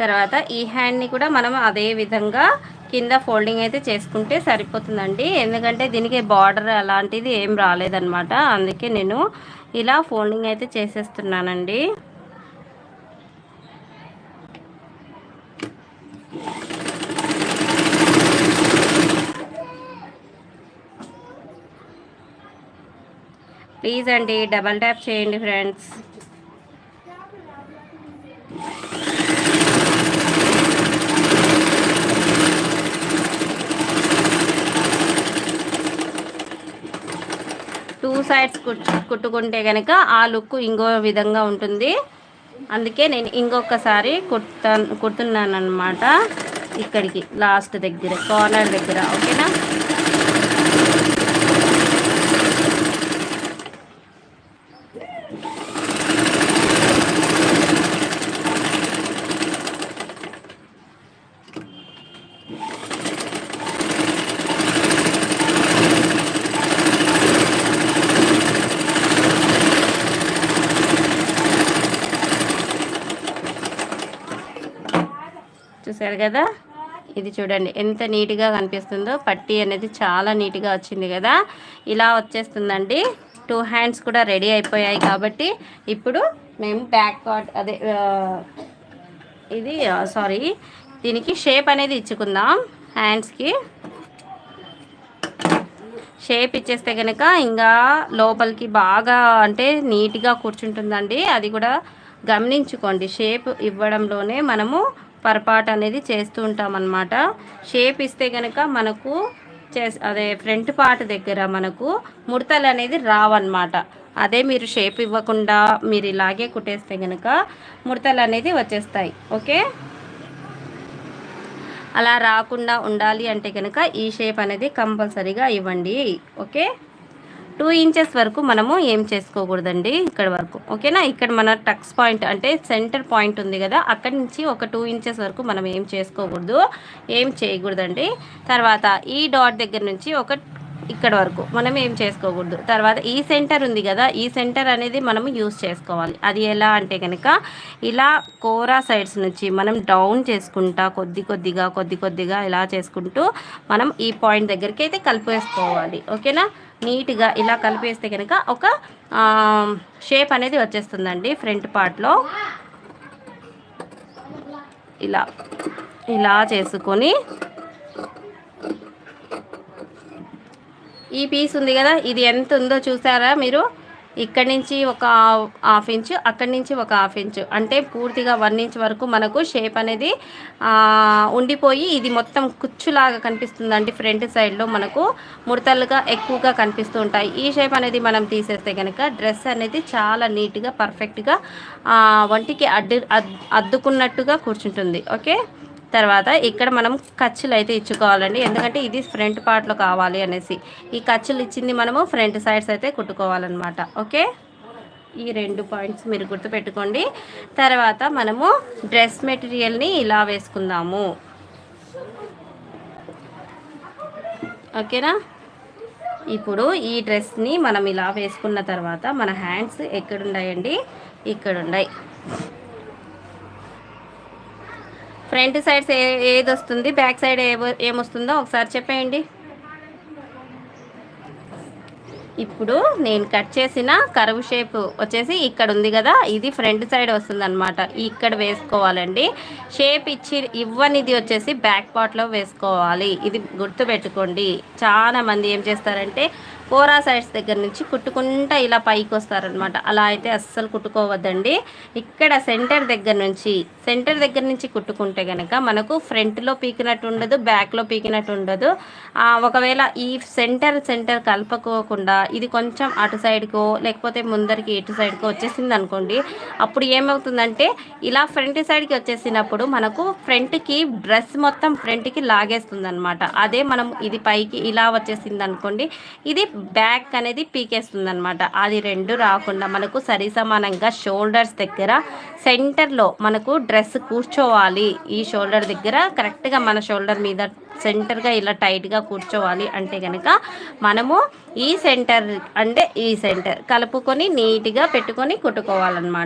తర్వాత ఈ హ్యాండ్ని కూడా మనం అదే విధంగా కింద ఫోల్డింగ్ అయితే చేసుకుంటే సరిపోతుందండి. ఎందుకంటే దీనికి బార్డర్ అలాంటిది ఏం రాలేదన్నమాట, అందుకే నేను ఇలా ఫోల్డింగ్ అయితే చేసేస్తున్నానండి. ప్లీజ్ అండి డబల్ ట్యాప్ చేయండి ఫ్రెండ్స్. టూ సైడ్స్ కుట్టుకుంటే కనుక ఆ లుక్ ఇంకో విధంగా ఉంటుంది. అందుకే నేను ఇంకొకసారి కుడుతున్నాను అనమాట, ఇక్కడికి లాస్ట్ దగ్గర కార్నర్ దగ్గర. ఓకేనా? చూసారు కదా, ఇది చూడండి ఎంత నీట్గా కనిపిస్తుందో. పట్టీ అనేది చాలా నీట్గా వచ్చింది కదా, ఇలా వచ్చేస్తుందండి. 2 హ్యాండ్స్ కూడా రెడీ అయిపోయాయి కాబట్టి ఇప్పుడు మేము బ్యాక్ పార్ట్ అదే ఇది సారీ దీనికి షేప్ అనేది ఇచ్చుకుందాం. హ్యాండ్స్కి షేప్ ఇచ్చేస్తే కనుక ఇంకా లోపలికి బాగా అంటే నీట్గా కూర్చుంటుందండి. అది కూడా గమనించుకోండి, షేప్ ఇవ్వడంలోనే మనము పొరపాటు అనేది చేస్తూ ఉంటాం అన్నమాట. షేప్ ఇస్తే కనుక మనకు అదే ఫ్రంట్ పార్ట్ దగ్గర మనకు ముడతలు అనేది రావన్నమాట. అదే మీరు షేప్ ఇవ్వకుండా మీరు ఇలాగే కుట్టేస్తే కనుక ముడతలు అనేది వచ్చేస్తాయి. ఓకే, అలా రాకుండా ఉండాలి అంటే కనుక ఈ షేప్ అనేది కంపల్సరీగా ఇవ్వండి. ఓకే, 2 ఇంచెస్ వరకు మనము ఏం చేసుకోకూడదండి ఇక్కడ వరకు. ఓకేనా? ఇక్కడ మన టక్స్ పాయింట్ అంటే సెంటర్ పాయింట్ ఉంది కదా, అక్కడి నుంచి ఒక 2 ఇంచెస్ వరకు మనం ఏం చేసుకోకూడదు, ఏం చేయకూడదండి. తర్వాత ఈ డాట్ దగ్గర నుంచి ఇక్కడ వరకు మనం ఏం చేసుకోకూడదు. తర్వాత ఈ సెంటర్ ఉంది కదా, ఈ సెంటర్ అనేది మనము యూస్ చేసుకోవాలి. అది ఎలా అంటే కనుక ఇలా కోరా సైడ్స్ నుంచి మనం డౌన్ చేసుకుంటా కొద్ది కొద్దిగా ఇలా చేసుకుంటూ మనం ఈ పాయింట్ దగ్గరికి అయితే కలిపేసుకోవాలి. ఓకేనా? నీట్గా ఇలా కలిపేస్తే కనుక ఒక షేప్ అనేది వచ్చేస్తుందండి ఫ్రంట్ పార్ట్లో. ఇలా చేసుకొని ఈ పీస్ ఉంది కదా, ఇది ఎంత ఉందో చూసారా మీరు? ఇక్కడి నుంచి ఒక 1/2 ఇంచు, అక్కడి నుంచి ఒక 1/2 ఇంచు, అంటే పూర్తిగా 1 ఇంచ్ వరకు మనకు షేప్ అనేది ఉండిపోయి ఇది మొత్తం కుచ్చులాగా కనిపిస్తుందండి. ఫ్రంట్ సైడ్లో మనకు ముడతలుగా ఎక్కువగా కనిపిస్తూ ఉంటాయి. ఈ షేప్ అనేది మనం తీసేస్తే కనుక డ్రెస్ అనేది చాలా నీట్గా పర్ఫెక్ట్గా ఒంటికి అద్దుకున్నట్టుగా కూర్చుంటుంది. ఓకే, తర్వాత ఇక్కడ మనం ఖర్చులు అయితే ఇచ్చుకోవాలండి, ఎందుకంటే ఇది ఫ్రంట్ పార్ట్లో కావాలి అనేసి ఈ ఖర్చులు ఇచ్చింది మనము ఫ్రంట్ సైడ్స్ అయితే కుట్టుకోవాలన్నమాట. ఓకే, ఈ 2 పాయింట్స్ మీరు గుర్తుపెట్టుకోండి. తర్వాత మనము డ్రెస్ మెటీరియల్ని ఇలా వేసుకుందాము. ఓకేనా? ఇప్పుడు ఈ డ్రెస్ని మనం ఇలా వేసుకున్న తర్వాత మన హ్యాండ్స్ ఎక్కడున్నాయండి? ఇక్కడున్నాయి. ఫ్రంట్ సైడ్స్ ఏది వస్తుంది, బ్యాక్ సైడ్ ఏమొస్తుందో ఒకసారి చెప్పేయండి. ఇప్పుడు నేను కట్ చేసిన కర్వ్ షేప్ వచ్చేసి ఇక్కడ ఉంది కదా, ఇది ఫ్రంట్ సైడ్ వస్తుంది అనమాట. ఇక్కడ వేసుకోవాలండి. షేప్ ఇవ్వనిది వచ్చేసి బ్యాక్ పార్ట్లో వేసుకోవాలి. ఇది గుర్తుపెట్టుకోండి. చాలా మంది ఏం చేస్తారంటే కోరా సైడ్స్ దగ్గర నుంచి కుట్టుకుంటా ఇలా పైకి వస్తారనమాట. అలా అయితే అస్సలు కుట్టుకోవద్దండి. ఇక్కడ సెంటర్ దగ్గర నుంచి కుట్టుకుంటే కనుక మనకు ఫ్రంట్లో పీకినట్టు ఉండదు, బ్యాక్లో పీకినట్టు ఉండదు. ఒకవేళ ఈ సెంటర్ కలుపుకోకుండా ఇది కొంచెం అటు సైడ్కో లేకపోతే ముందరికి ఇటు సైడ్కో వచ్చేసింది అనుకోండి, అప్పుడు ఏమవుతుందంటే ఇలా ఫ్రంట్ సైడ్కి వచ్చేసినప్పుడు మనకు ఫ్రంట్కి డ్రెస్ మొత్తం ఫ్రంట్కి లాగేస్తుంది అనమాట. అదే మనం ఇది పైకి ఇలా వచ్చేసింది అనుకోండి, ఇది బ్యాక్ అనేది పీకేస్తుంది అనమాట. అది 2 రాకుండా మనకు సరి సమానంగా షోల్డర్స్ దగ్గర సెంటర్లో మనకు డ్రెస్ కూర్చోవాలి. ఈ షోల్డర్ దగ్గర కరెక్ట్గా మన షోల్డర్ మీద సెంటర్గా ఇలా టైట్గా కూర్చోవాలి అంటే కనుక మనము ఈ సెంటర్ కలుపుకొని నీట్గా పెట్టుకొని కుట్టుకోవాలన్నమాట.